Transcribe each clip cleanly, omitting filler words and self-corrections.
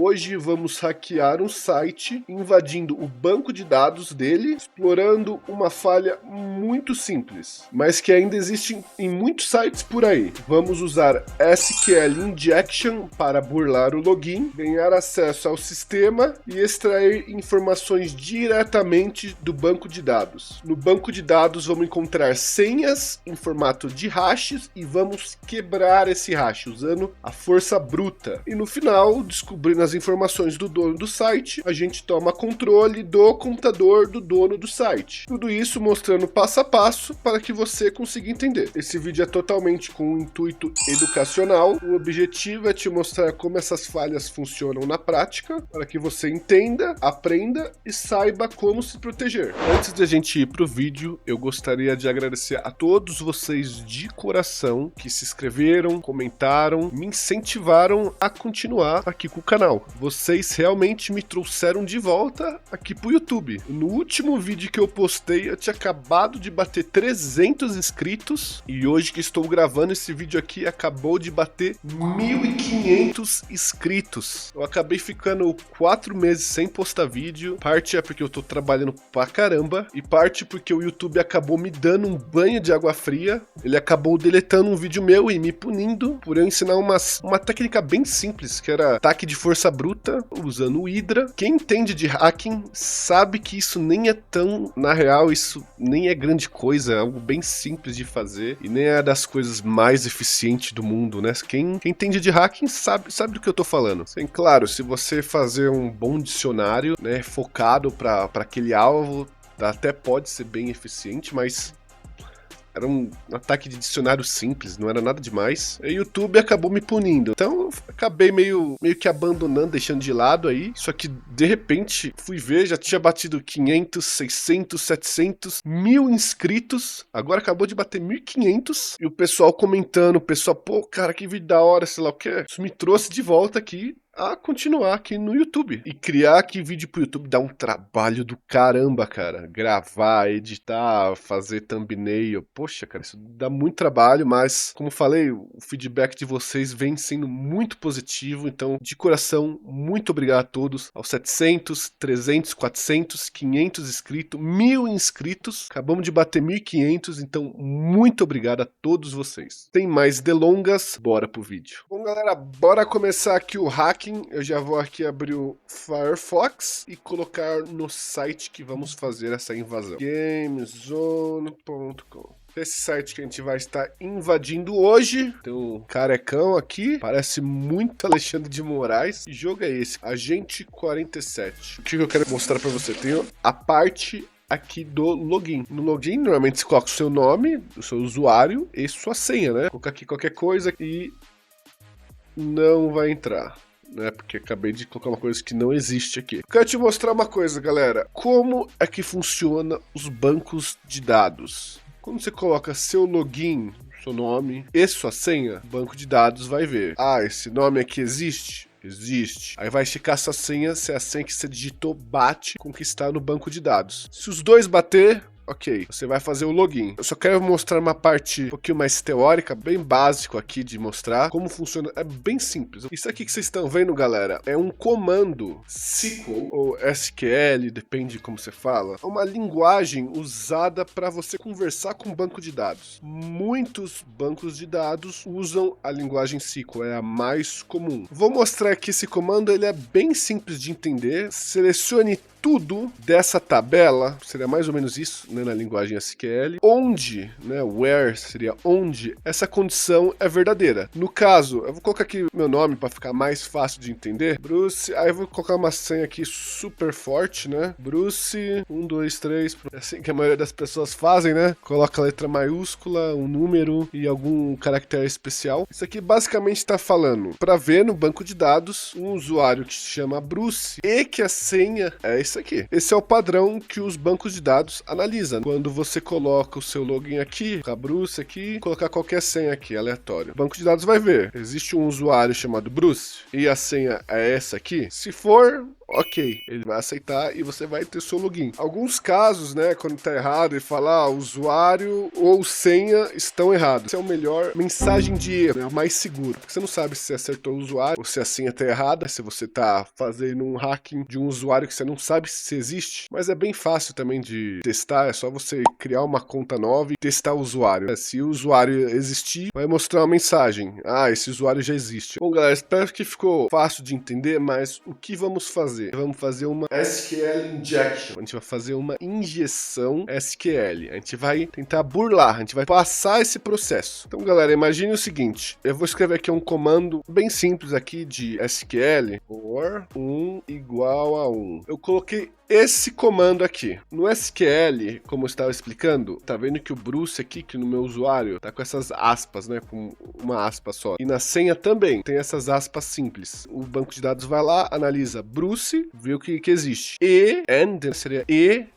Hoje vamos hackear um site, invadindo o banco de dados dele, explorando uma falha muito simples, mas que ainda existe em muitos sites por aí. Vamos usar SQL Injection para burlar o login, ganhar acesso ao sistema e extrair informações diretamente do banco de dados. No banco de dados vamos encontrar senhas em formato de hashes e vamos quebrar esse hash usando a força bruta. E no final, descobrindo as informações do dono do site, a gente toma controle do computador do dono do site. Tudo isso mostrando passo a passo para que você consiga entender. Esse vídeo é totalmente com um intuito educacional. O objetivo é te mostrar como essas falhas funcionam na prática, para que você entenda, aprenda e saiba como se proteger. Antes de a gente ir para o vídeo, eu gostaria de agradecer a todos vocês de coração que se inscreveram, comentaram, me incentivaram a continuar aqui com o canal. Vocês realmente me trouxeram de volta aqui pro YouTube. No último vídeo que eu postei, eu tinha acabado de bater 300 inscritos e hoje que estou gravando esse vídeo aqui, acabou de bater 1.500 inscritos. Eu acabei ficando 4 meses sem postar vídeo. Parte é porque eu tô trabalhando pra caramba e parte porque o YouTube acabou me dando um banho de água fria. Ele acabou deletando um vídeo meu e me punindo por eu ensinar uma técnica bem simples, que era ataque de força bruta usando o Hydra. Quem entende de hacking sabe que isso nem é tão, na real, isso nem é grande coisa, é algo bem simples de fazer e nem é das coisas mais eficientes do mundo, né? Quem entende de hacking sabe do que eu tô falando. Sim, claro, se você fazer um bom dicionário, né, focado para aquele alvo, até pode ser bem eficiente, mas era um ataque de dicionário simples, não era nada demais. E o YouTube acabou me punindo. Então eu acabei meio que abandonando, deixando de lado aí. Só que de repente fui ver, já tinha batido 500, 600, 700, 1.000 inscritos. Agora acabou de bater 1.500. E o pessoal comentando, o pessoal, pô, cara, que vídeo da hora, sei lá o que. Isso me trouxe de volta aqui a continuar aqui no YouTube. E criar aqui vídeo pro YouTube dá um trabalho do caramba, cara. Gravar, editar, fazer thumbnail. Poxa, cara, isso dá muito trabalho, mas, como falei, o feedback de vocês vem sendo muito positivo. Então, de coração, muito obrigado a todos. Aos 700, 300, 400, 500 inscritos, 1.000 inscritos. Acabamos de bater 1.500, então, muito obrigado a todos vocês. Sem mais delongas, bora pro vídeo. Bom, galera, bora começar aqui o hacking. Eu já vou aqui abrir o Firefox e colocar no site que vamos fazer essa invasão. Gamezone.com. Esse site que a gente vai estar invadindo hoje. Tem um carecão aqui, parece muito Alexandre de Moraes. Que jogo é esse? Agente 47. O que eu quero mostrar pra você? Tem a parte aqui do login. No login, normalmente você coloca o seu nome, o seu usuário e sua senha, né? Vou colocar aqui qualquer coisa e não vai entrar, né? Porque acabei de colocar uma coisa que não existe aqui. Quero te mostrar uma coisa, galera. Como é que funciona os bancos de dados? Quando você coloca seu login, seu nome e sua senha, o banco de dados vai ver. Ah, esse nome aqui existe? Existe. Aí vai checar essa senha, se a senha que você digitou bate com o que está no banco de dados. Se os dois bater, ok, você vai fazer o login. Eu só quero mostrar uma parte um pouquinho mais teórica, bem básico aqui de mostrar como funciona. É bem simples. Isso aqui que vocês estão vendo, galera, é um comando SQL ou SQL, depende de como você fala. É uma linguagem usada para você conversar com o banco de dados. Muitos bancos de dados usam a linguagem SQL, é a mais comum. Vou mostrar aqui esse comando, ele é bem simples de entender. Selecione tudo dessa tabela, seria mais ou menos isso, né, na linguagem SQL, onde, né, where seria onde essa condição é verdadeira. No caso, eu vou colocar aqui meu nome para ficar mais fácil de entender, Bruce, aí eu vou colocar uma senha aqui super forte, né, Bruce, 1, 2, 3, é assim que a maioria das pessoas fazem, né, coloca a letra maiúscula, um número e algum caractere especial. Isso aqui basicamente está falando para ver no banco de dados um usuário que se chama Bruce e que a senha é isso aqui. Esse é o padrão que os bancos de dados analisam. Quando você coloca o seu login aqui, a Bruce aqui, colocar qualquer senha aqui, aleatório. O banco de dados vai ver. Existe um usuário chamado Bruce e a senha é essa aqui. Se for, ok, ele vai aceitar e você vai ter seu login. Alguns casos, né, quando tá errado, ele fala, usuário ou senha estão errados. Essa é a melhor mensagem de erro, é o mais seguro, porque você não sabe se você acertou o usuário ou se a senha tá errada, se você tá fazendo um hacking de um usuário que você não sabe se existe, mas é bem fácil também de testar, é só você criar uma conta nova e testar o usuário. Se o usuário existir, vai mostrar uma mensagem, esse usuário já existe. Bom, galera, espero que ficou fácil de entender, mas o que vamos fazer? Vamos fazer uma SQL injection. A gente vai fazer uma injeção SQL. A gente vai tentar burlar, a gente vai passar esse processo. Então, galera, imagine o seguinte. Eu vou escrever aqui um comando bem simples aqui de SQL. For 1 igual a 1. Eu coloquei esse comando aqui. No SQL, como eu estava explicando, tá vendo que o Bruce aqui, que no meu usuário, tá com essas aspas, né? Com uma aspa só. E na senha também tem essas aspas simples. O banco de dados vai lá, analisa Bruce, vê o que existe. Seria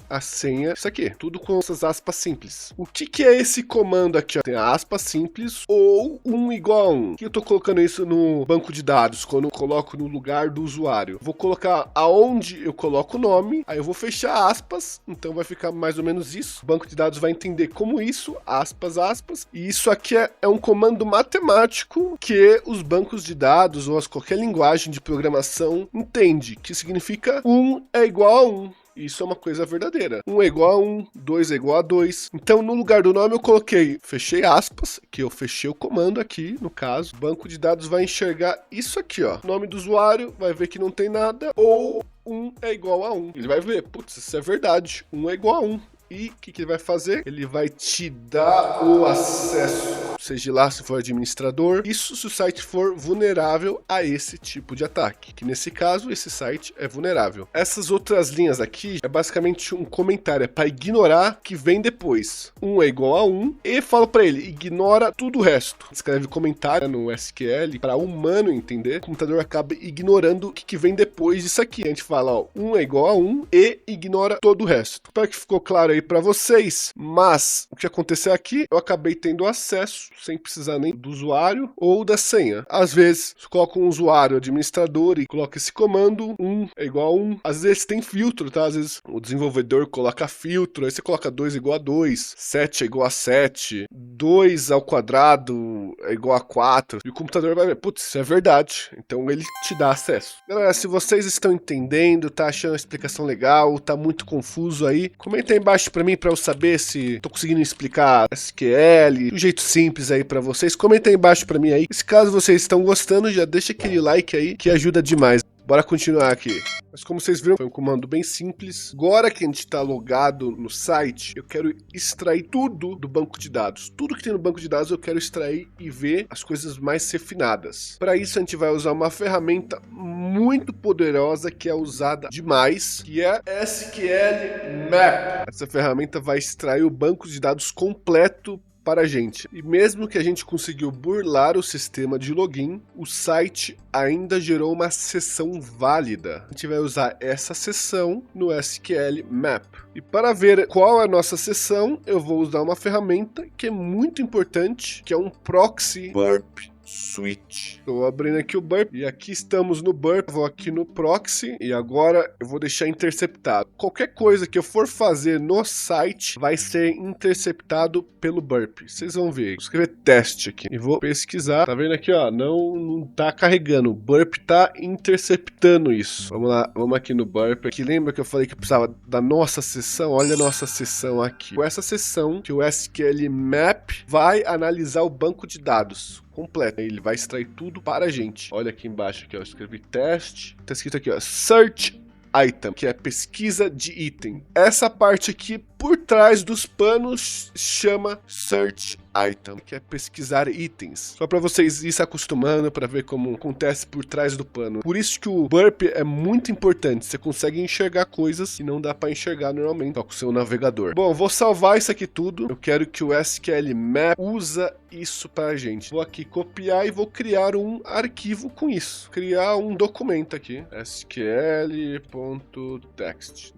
a senha, isso aqui. Tudo com essas aspas simples. O que é esse comando aqui? Ó? Tem a aspa simples ou 1 igual a 1. Que eu tô colocando isso no banco de dados, quando eu coloco no lugar do usuário. Vou colocar aonde eu coloco o nome, aí eu vou fechar aspas, então vai ficar mais ou menos isso. O banco de dados vai entender como isso, aspas, aspas. E isso aqui é um comando matemático que os bancos de dados ou qualquer linguagem de programação entende, que significa 1 é igual a 1. Isso é uma coisa verdadeira. 1 é igual a 1, 2 é igual a 2. Então, no lugar do nome, eu coloquei, fechei aspas, que eu fechei o comando aqui, no caso. O banco de dados vai enxergar isso aqui, ó. Nome do usuário, vai ver que não tem nada, ou 1 é igual a 1. Ele vai ver, putz, isso é verdade, 1 é igual a 1. E o que ele vai fazer? Ele vai te dar o acesso, seja lá se for administrador, isso se o site for vulnerável a esse tipo de ataque, que nesse caso, esse site é vulnerável. Essas outras linhas aqui é basicamente um comentário, é para ignorar o que vem depois. 1 é igual a 1 e falo para ele, ignora tudo o resto. Escreve comentário no SQL para humano entender, o computador acaba ignorando o que vem depois disso aqui. A gente fala, ó, 1 é igual a 1 e ignora todo o resto. Espero que ficou claro aí para vocês, mas o que aconteceu aqui, eu acabei tendo acesso sem precisar nem do usuário ou da senha. Às vezes, você coloca um usuário administrador e coloca esse comando, 1 é igual a 1. Às vezes tem filtro, tá? Às vezes o desenvolvedor coloca filtro, aí você coloca 2 igual a 2, 7 é igual a 7, 2 ao quadrado é igual a 4, e o computador vai ver, putz, isso é verdade, então ele te dá acesso. Galera, se vocês estão entendendo, tá achando a explicação legal, tá muito confuso aí, comenta aí embaixo pra mim, pra eu saber se tô conseguindo explicar SQL de um jeito simples aí pra vocês. Comenta aí embaixo pra mim aí. Se caso vocês estão gostando, já deixa aquele like aí, que ajuda demais. Bora continuar aqui. Mas como vocês viram, foi um comando bem simples. Agora que a gente está logado no site, eu quero extrair tudo do banco de dados. Tudo que tem no banco de dados eu quero extrair e ver as coisas mais refinadas. Para isso a gente vai usar uma ferramenta muito poderosa que é usada demais, que é SQL Map. Essa ferramenta vai extrair o banco de dados completo para a gente. E mesmo que a gente conseguiu burlar o sistema de login, o site ainda gerou uma sessão válida. A gente vai usar essa sessão no SQL Map. E para ver qual é a nossa sessão, eu vou usar uma ferramenta que é muito importante, que é um proxy burp switch. Estou abrindo aqui o burp e aqui estamos no burp. Vou aqui no proxy e agora eu vou deixar interceptado. Qualquer coisa que eu for fazer no site vai ser interceptado pelo burp. Vocês vão ver. Vou escrever teste aqui e vou pesquisar. Tá vendo aqui, ó? Não tá carregando. O burp tá interceptando isso. Vamos lá, vamos aqui no burp. Aqui lembra que eu falei que precisava da nossa sessão? Olha a nossa sessão aqui. Com essa sessão que o SQL Map vai analisar o banco de dados completo. Ele vai extrair tudo para a gente. Olha aqui embaixo, aqui, ó, eu escrevi teste. Tá escrito aqui, ó, search item, que é pesquisa de item. Essa parte aqui, por trás dos panos, chama search item, que é pesquisar itens. Só para vocês ir se acostumando para ver como acontece por trás do pano. Por isso que o burp é muito importante. Você consegue enxergar coisas que não dá para enxergar normalmente só com o seu navegador. Bom, vou salvar isso aqui tudo. Eu quero que o SQL Map usa isso para a gente. Vou aqui copiar e vou criar um arquivo com isso. Criar um documento aqui. SQL.text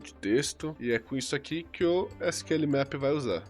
de texto. E é com isso aqui que o SQL Map vai usar.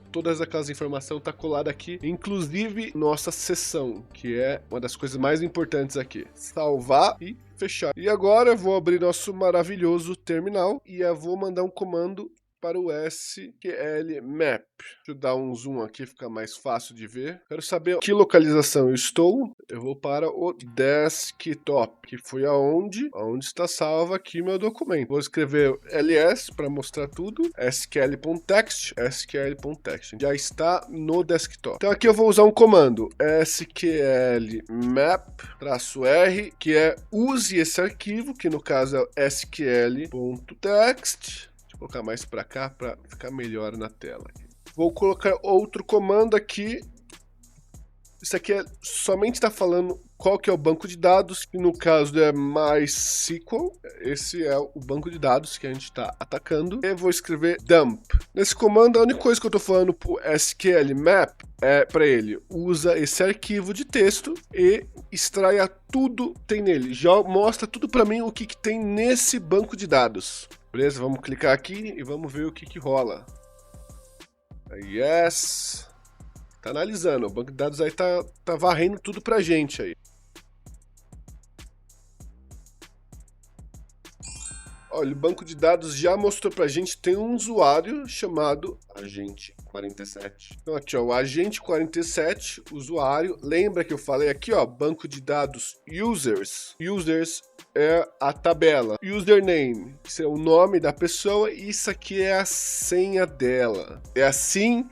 Todas aquelas informações tá colada aqui, inclusive nossa sessão, que é uma das coisas mais importantes aqui. Salvar e fechar. E agora eu vou abrir nosso maravilhoso terminal e eu vou mandar um comando para o SQL Map. Deixa eu dar um zoom aqui, fica mais fácil de ver. Quero saber que localização eu estou. Eu vou para o desktop, que foi aonde está salvo aqui meu documento. Vou escrever ls para mostrar tudo. sql.text, sql.text. Já está no desktop. Então aqui eu vou usar um comando sql map-r, que é use esse arquivo, que no caso é o sql.text. Colocar mais para cá para ficar melhor na tela. Vou colocar outro comando aqui. Isso aqui somente está falando qual que é o banco de dados, que no caso é MySQL. Esse é o banco de dados que a gente está atacando. Eu vou escrever dump. Nesse comando, a única coisa que eu estou falando para o SQL Map é para ele, usa esse arquivo de texto e extraia tudo que tem nele. Já mostra tudo para mim o que tem nesse banco de dados. Beleza? Vamos clicar aqui e vamos ver o que rola. Yes. Tá analisando. O banco de dados aí tá varrendo tudo pra gente aí. Olha, o banco de dados já mostrou pra gente tem um usuário chamado Agente47. Então aqui, ó, o Agente47, usuário. Lembra que eu falei aqui, ó, banco de dados users. Users é a tabela. Username, isso é o nome da pessoa e isso aqui é a senha dela. É assim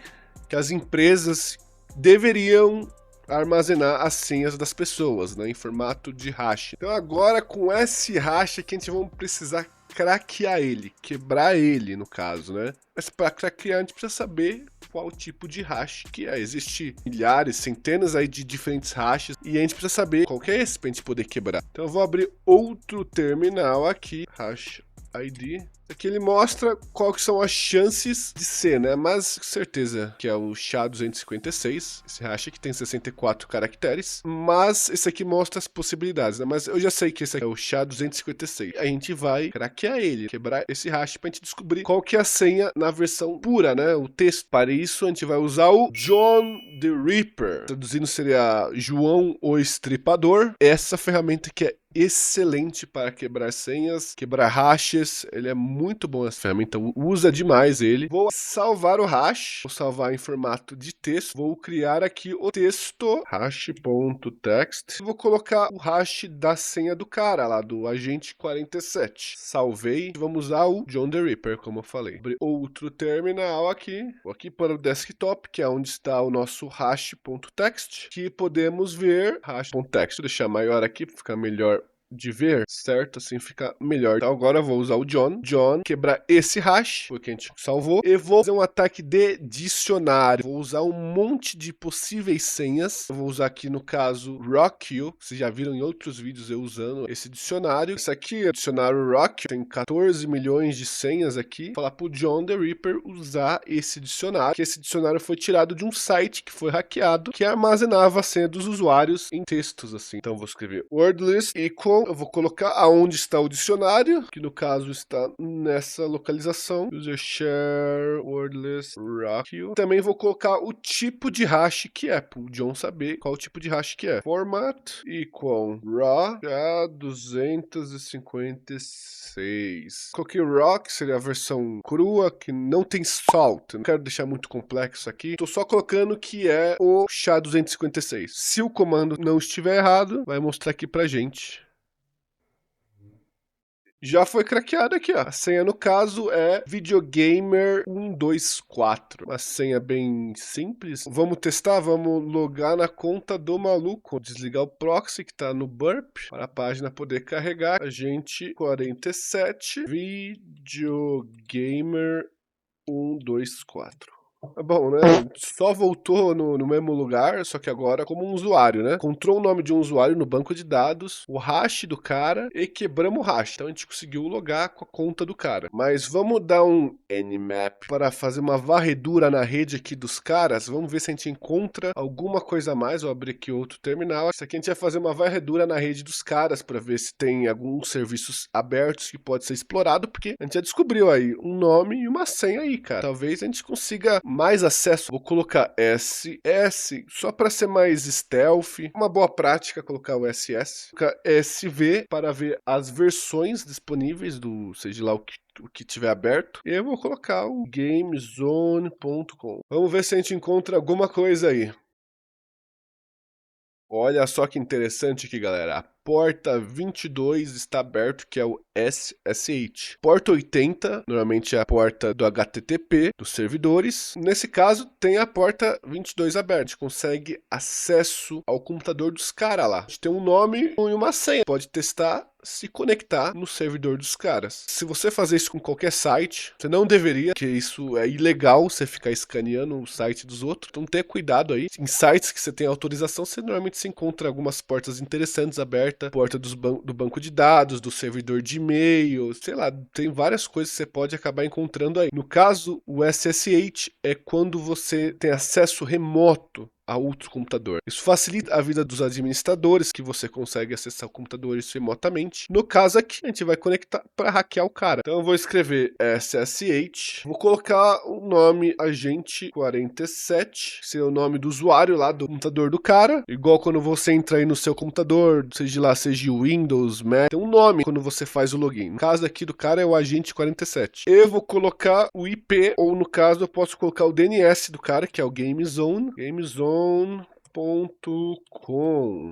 que as empresas deveriam armazenar as senhas das pessoas, né, em formato de hash. Então agora com esse hash aqui a gente vai precisar craquear ele, quebrar ele no caso, né? Mas para craquear a gente precisa saber qual tipo de hash que é. Existem milhares, centenas aí de diferentes hashes e a gente precisa saber qual que é esse para a gente poder quebrar. Então eu vou abrir outro terminal aqui, hash ID. Aqui ele mostra qual que são as chances de ser, né? Mas certeza que é o SHA-256. Esse hash aqui tem 64 caracteres. Mas esse aqui mostra as possibilidades, né? Mas eu já sei que esse aqui é o SHA-256. A gente vai craquear ele, quebrar esse hash pra gente descobrir qual que é a senha na versão pura, né? O texto. Para isso, a gente vai usar o John the Ripper. Traduzindo seria João o Estripador. Essa ferramenta que é excelente para quebrar senhas, quebrar hashes. Ele é muito bom essa ferramenta, usa demais ele. Vou salvar o hash, vou salvar em formato de texto. Vou criar aqui o texto hash.text. Vou colocar o hash da senha do cara lá, do agente 47. Salvei. Vamos usar o John the Ripper, como eu falei. Abrir outro terminal aqui. Vou aqui para o desktop, que é onde está o nosso hash.text, que podemos ver hash.text. Vou deixar maior aqui para ficar melhor de ver, certo? Assim fica melhor. Então agora eu vou usar o John, quebrar esse hash, porque a gente salvou, e vou fazer um ataque de dicionário. Vou usar um monte de possíveis senhas. Eu vou usar aqui no caso Rockio, vocês já viram em outros vídeos eu usando esse dicionário. Esse aqui é o dicionário Rockio, tem 14 milhões de senhas aqui. Vou falar pro John the Ripper usar esse dicionário, que esse dicionário foi tirado de um site que foi hackeado, que armazenava a senha dos usuários em textos assim. Então eu vou escrever wordless equal. Eu vou colocar aonde está o dicionário, que no caso está nessa localização. User share wordless Rockio. Também vou colocar o tipo de hash que é, para o John saber qual tipo de hash que é. Format equal raw SHA-256. Coloquei raw, que seria a versão crua, que não tem salt. Não quero deixar muito complexo aqui. Estou só colocando que é o SHA-256. Se o comando não estiver errado, vai mostrar aqui pra gente. Já foi craqueado aqui, ó. A senha, no caso, é videogamer124. Uma senha bem simples. Vamos testar, vamos logar na conta do maluco. Desligar o proxy que tá no burp, para a página poder carregar. Agente 47, videogamer124. Bom, né? Só voltou no mesmo lugar, só que agora como um usuário, né? Encontrou o nome de um usuário no banco de dados, o hash do cara e quebramos o hash. Então a gente conseguiu logar com a conta do cara. Mas vamos dar um nmap para fazer uma varredura na rede aqui dos caras. Vamos ver se a gente encontra alguma coisa a mais. Vou abrir aqui outro terminal. Isso aqui a gente vai fazer uma varredura na rede dos caras para ver se tem alguns serviços abertos que pode ser explorado, porque a gente já descobriu aí um nome e uma senha aí, cara. Talvez a gente consiga mais acesso, vou colocar SS, só para ser mais stealth. Uma boa prática colocar o SS. Vou colocar SV para ver as versões disponíveis do, seja lá o que tiver aberto. E eu vou colocar o gamezone.com. Vamos ver se a gente encontra alguma coisa aí. Olha só que interessante aqui, galera. A porta 22 está aberto, que é o SSH. Porta 80, normalmente é a porta do HTTP, dos servidores. Nesse caso, tem a porta 22 aberta. A gente consegue acesso ao computador dos caras lá. A gente tem um nome e uma senha. Pode testar, se conectar no servidor dos caras. Se você fazer isso com qualquer site, você não deveria, porque isso é ilegal, você ficar escaneando o site dos outros. Então tenha cuidado aí. Em sites que você tem autorização, você normalmente se encontra algumas portas interessantes abertas. Porta do banco de dados, do servidor de e-mail, sei lá, tem várias coisas que você pode acabar encontrando aí. No caso, o SSH é quando você tem acesso remoto a outro computador. Isso facilita a vida dos administradores, que você consegue acessar o computador remotamente. No caso aqui, a gente vai conectar para hackear o cara. Então eu vou escrever SSH, vou colocar o nome agente47, ser o nome do usuário lá do computador do cara, igual quando você entra aí no seu computador, seja lá, seja Windows, Mac, tem um nome quando você faz o login. No caso aqui do cara é o agente47. Eu vou colocar o IP, ou no caso eu posso colocar o DNS do cara, que é o GameZone, gamezone.com.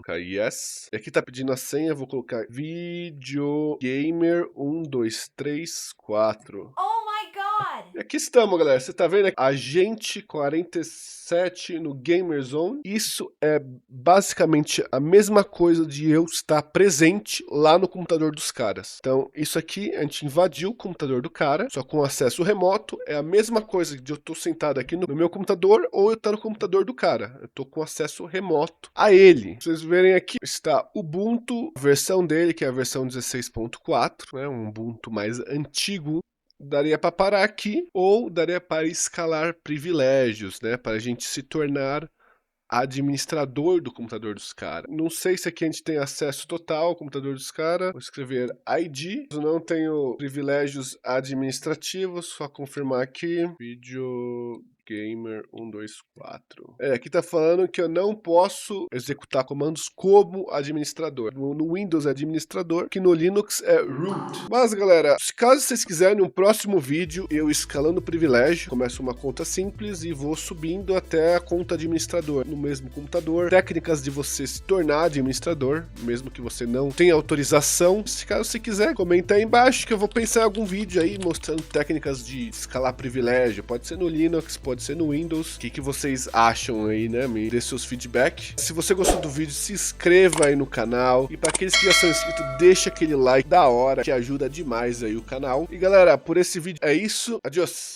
Yes. E aqui tá pedindo a senha, vou colocar videogamer1234. Oh my God! E aqui estamos, galera. Você tá vendo aqui? Agente 47 no GamerZone. Isso é basicamente a mesma coisa de eu estar presente lá no computador dos caras. Então, isso aqui, a gente invadiu o computador do cara, só com acesso remoto. É a mesma coisa de eu tô sentado aqui no meu computador ou eu tô no computador do cara. Eu tô com acesso remoto a ele. Pra vocês verem aqui, está Ubuntu, a versão dele, que é a versão 16.4, né? Um Ubuntu mais antigo. Daria para parar aqui ou daria para escalar privilégios, né? Para a gente se tornar administrador do computador dos caras. Não sei se aqui a gente tem acesso total ao computador dos caras. Vou escrever ID. Eu não tenho privilégios administrativos. Só confirmar aqui. Videogamer124. Aqui tá falando que eu não posso executar comandos como administrador. No Windows é administrador, que no Linux é root. Mas, galera, caso vocês quiserem, no próximo vídeo, eu escalando o privilégio, começo uma conta simples e vou subindo até a conta administrador no mesmo computador. Técnicas de você se tornar administrador, mesmo que você não tenha autorização. Se caso você quiser, comenta aí embaixo que eu vou pensar em algum vídeo aí mostrando técnicas de escalar privilégio. Pode ser no Linux, pode ser no Windows. O que vocês acham aí, né? Me dê seus feedback. Se você gostou do vídeo, se inscreva aí no canal. E para aqueles que já são inscritos, deixa aquele like da hora, que ajuda demais aí o canal. E galera, por esse vídeo é isso. Adiós!